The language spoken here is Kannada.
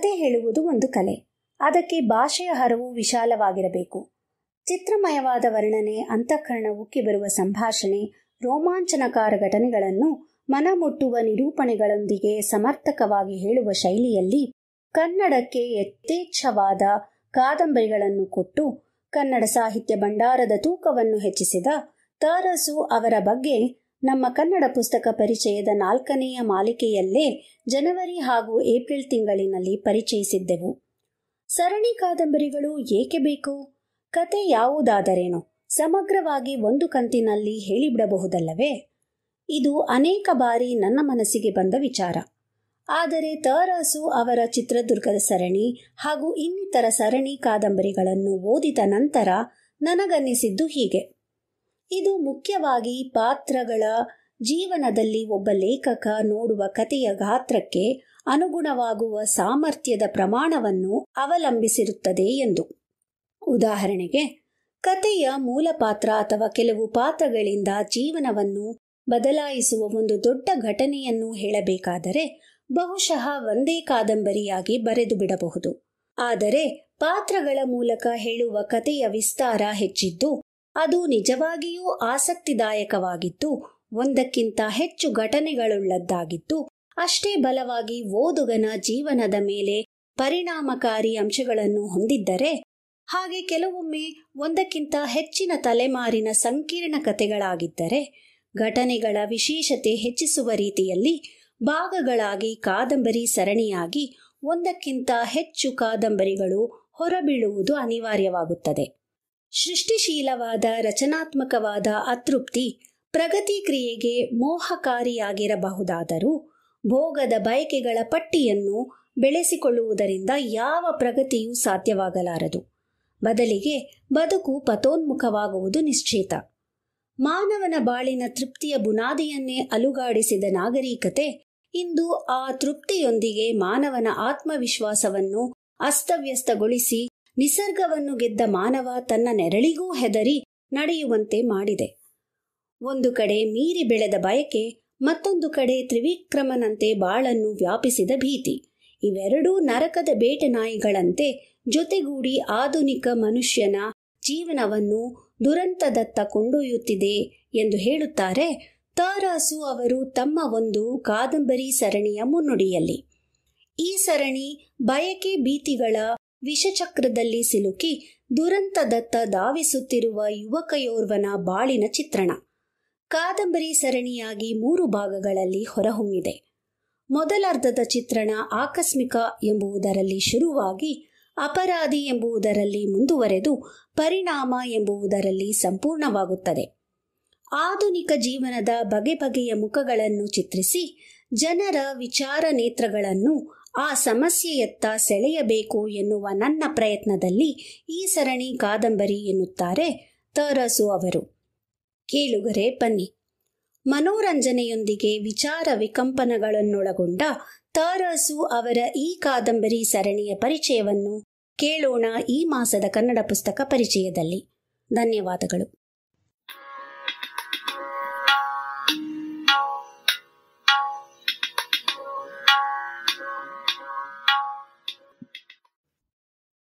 ಕತೆ ಹೇಳುವುದು ಒಂದು ಕಲೆ. ಅದಕ್ಕೆ ಭಾಷೆಯ ಹರವು ವಿಶಾಲವಾಗಿರಬೇಕು. ಚಿತ್ರಮಯವಾದ ವರ್ಣನೆ, ಅಂತಃಕರಣ ಉಕ್ಕಿ ಬರುವ ಸಂಭಾಷಣೆ, ರೋಮಾಂಚನಕಾರ ಘಟನೆಗಳನ್ನು ಮನಮುಟ್ಟುವ ನಿರೂಪಣೆಗಳೊಂದಿಗೆ ಸಮರ್ಥಕವಾಗಿ ಹೇಳುವ ಶೈಲಿಯಲ್ಲಿ ಕನ್ನಡಕ್ಕೆ ಯಥೇಚ್ಛವಾದ ಕಾದಂಬರಿಗಳನ್ನು ಕೊಟ್ಟು ಕನ್ನಡ ಸಾಹಿತ್ಯ ಭಂಡಾರದ ತೂಕವನ್ನು ಹೆಚ್ಚಿಸಿದ ತ.ರ.ಸು. ಅವರ ಬಗ್ಗೆ ನಮ್ಮ ಕನ್ನಡ ಪುಸ್ತಕ ಪರಿಚಯದ 4ನೆಯ ಮಾಲಿಕೆಯಲ್ಲೇ ಜನವರಿ ಹಾಗೂ ಏಪ್ರಿಲ್ ತಿಂಗಳಿನಲ್ಲಿ ಪರಿಚಯಿಸಿದ್ದೆವು. ಸರಣಿ ಕಾದಂಬರಿಗಳು ಏಕೆ ಬೇಕು? ಕತೆ ಯಾವುದಾದರೇನು ಸಮಗ್ರವಾಗಿ ಒಂದು ಕಂತಿನಲ್ಲಿ ಹೇಳಿಬಿಡಬಹುದಲ್ಲವೇ? ಇದು ಅನೇಕ ಬಾರಿ ನನ್ನ ಮನಸ್ಸಿಗೆ ಬಂದ ವಿಚಾರ. ಆದರೆ ತ.ರ.ಸು. ಅವರ ಚಿತ್ರದುರ್ಗದ ಸರಣಿ ಹಾಗೂ ಇನ್ನಿತರ ಸರಣಿ ಕಾದಂಬರಿಗಳನ್ನು ಓದಿದ ನಂತರ ನನಗನ್ನಿಸಿದ್ದು ಹೀಗೆ. ಇದು ಮುಖ್ಯವಾಗಿ ಪಾತ್ರಗಳ ಜೀವನದಲ್ಲಿ ಒಬ್ಬ ಲೇಖಕ ನೋಡುವ ಕಥೆಯ ಗಾತ್ರಕ್ಕೆ ಅನುಗುಣವಾಗುವ ಸಾಮರ್ಥ್ಯದ ಪ್ರಮಾಣವನ್ನು ಅವಲಂಬಿಸಿರುತ್ತದೆ ಎಂದು. ಉದಾಹರಣೆಗೆ, ಕಥೆಯ ಮೂಲ ಪಾತ್ರ ಅಥವಾ ಕೆಲವು ಪಾತ್ರಗಳಿಂದ ಜೀವನವನ್ನು ಬದಲಾಯಿಸುವ ಒಂದು ದೊಡ್ಡ ಘಟನೆಯನ್ನು ಹೇಳಬೇಕಾದರೆ ಬಹುಶಃ ಒಂದೇ ಕಾದಂಬರಿಯಾಗಿ ಬರೆದು ಬಿಡಬಹುದು. ಆದರೆ ಪಾತ್ರಗಳ ಮೂಲಕ ಹೇಳುವ ಕಥೆಯ ವಿಸ್ತಾರ ಹೆಚ್ಚಿದ್ದು, ಅದು ನಿಜವಾಗಿಯೂ ಆಸಕ್ತಿದಾಯಕವಾಗಿದ್ದು, ಒಂದಕ್ಕಿಂತ ಹೆಚ್ಚು ಘಟನೆಗಳುಳ್ಳದ್ದಾಗಿದ್ದು, ಅಷ್ಟೇ ಬಲವಾಗಿ ಓದುಗನ ಜೀವನದ ಮೇಲೆ ಪರಿಣಾಮಕಾರಿ ಅಂಶಗಳನ್ನು ಹೊಂದಿದ್ದರೆ, ಹಾಗೆ ಕೆಲವೊಮ್ಮೆ ಒಂದಕ್ಕಿಂತ ಹೆಚ್ಚಿನ ತಲೆಮಾರಿನ ಸಂಕೀರ್ಣ ಕಥೆಗಳಾಗಿದ್ದರೆ, ಘಟನೆಗಳ ವಿಶೇಷತೆ ಹೆಚ್ಚಿಸುವ ರೀತಿಯಲ್ಲಿ ಭಾಗಗಳಾಗಿ ಕಾದಂಬರಿ ಸರಣಿಯಾಗಿ ಒಂದಕ್ಕಿಂತ ಹೆಚ್ಚು ಕಾದಂಬರಿಗಳು ಹೊರಬೀಳುವುದು ಅನಿವಾರ್ಯವಾಗುತ್ತದೆ. ಸೃಷ್ಟಿಶೀಲವಾದ ರಚನಾತ್ಮಕವಾದ ಅತೃಪ್ತಿ ಪ್ರಗತಿ ಕ್ರಿಯೆಗೆ ಮೋಹಕಾರಿಯಾಗಿರಬಹುದಾದರೂ ಭೋಗದ ಬಯಕೆಗಳ ಪಟ್ಟಿಯನ್ನು ಬೆಳೆಸಿಕೊಳ್ಳುವುದರಿಂದ ಯಾವ ಪ್ರಗತಿಯೂ ಸಾಧ್ಯವಾಗಲಾರದು. ಬದಲಿಗೆ ಬದುಕು ಪಥೋನ್ಮುಖವಾಗುವುದು ನಿಶ್ಚಿತ. ಮಾನವನ ಬಾಳಿನ ತೃಪ್ತಿಯ ಬುನಾದಿಯನ್ನೇ ಅಲುಗಾಡಿಸಿದ ನಾಗರಿಕತೆ ಇಂದು ಆ ತೃಪ್ತಿಯೊಂದಿಗೆ ಮಾನವನ ಆತ್ಮವಿಶ್ವಾಸವನ್ನು ಅಸ್ತವ್ಯಸ್ತಗೊಳಿಸಿ ನಿಸರ್ಗವನ್ನು ಗೆದ್ದ ಮಾನವ ತನ್ನ ನೆರಳಿಗೂ ಹೆದರಿ ನಡೆಯುವಂತೆ ಮಾಡಿದೆ. ಒಂದು ಕಡೆ ಮೀರಿ ಬೆಳೆದ ಬಯಕೆ, ಮತ್ತೊಂದು ಕಡೆ ತ್ರಿವಿಕ್ರಮನಂತೆ ಬಾಳನ್ನು ವ್ಯಾಪಿಸಿದ ಭೀತಿ. ಇವೆರಡೂ ನರಕದ ಬೇಟೆ ನಾಯಿಗಳಂತೆ ಜೊತೆಗೂಡಿ ಆಧುನಿಕ ಮನುಷ್ಯನ ಜೀವನವನ್ನು ದುರಂತದತ್ತ ಕೊಂಡೊಯ್ಯುತ್ತಿದೆ ಎಂದು ಹೇಳುತ್ತಾರೆ ತ.ರ.ಸು. ಅವರು ತಮ್ಮ ಒಂದು ಕಾದಂಬರಿ ಸರಣಿಯ ಮುನ್ನುಡಿಯಲ್ಲಿ. ಈ ಸರಣಿ ಬಯಕೆ ಭೀತಿಗಳ ವಿಷಚಕ್ರದಲ್ಲಿ ಸಿಲುಕಿ ದುರಂತದತ್ತ ಧಾವಿಸುತ್ತಿರುವ ಯುವಕಯೋರ್ವನ ಬಾಳಿನ ಚಿತ್ರಣ. ಕಾದಂಬರಿ ಸರಣಿಯಾಗಿ 3 ಭಾಗಗಳಲ್ಲಿ ಹೊರಹೊಮ್ಮಿದೆ. ಮೊದಲರ್ಧದ ಚಿತ್ರಣ ಆಕಸ್ಮಿಕ ಎಂಬುವುದರಲ್ಲಿ ಶುರುವಾಗಿ, ಅಪರಾಧಿ ಎಂಬುವುದರಲ್ಲಿ ಮುಂದುವರೆದು, ಪರಿಣಾಮ ಎಂಬುವುದರಲ್ಲಿ ಸಂಪೂರ್ಣವಾಗುತ್ತದೆ. ಆಧುನಿಕ ಜೀವನದ ಬಗೆ ಬಗೆಯ ಮುಖಗಳನ್ನು ಚಿತ್ರಿಸಿ ಜನರ ವಿಚಾರ ನೇತ್ರಗಳನ್ನು ಆ ಸಮಸ್ಯೆಯತ್ತ ಸೆಳೆಯಬೇಕು ಎನ್ನುವ ನನ್ನ ಪ್ರಯತ್ನದಲ್ಲಿ ಈ ಸರಣಿ ಕಾದಂಬರಿ ಎನ್ನುತ್ತಾರೆ ತ.ರ.ಸು. ಅವರು. ಕೇಳುಗರೆ ಬನ್ನಿ, ಮನೋರಂಜನೆಯೊಂದಿಗೆ ವಿಚಾರ ವಿಕಂಪನಗಳನ್ನೊಳಗೊಂಡ ತ.ರ.ಸು. ಅವರ ಈ ಕಾದಂಬರಿ ಸರಣಿಯ ಪರಿಚಯವನ್ನು ಕೇಳೋಣ ಈ ಮಾಸದ ಕನ್ನಡ ಪುಸ್ತಕ ಪರಿಚಯದಲ್ಲಿ. ಧನ್ಯವಾದಗಳು.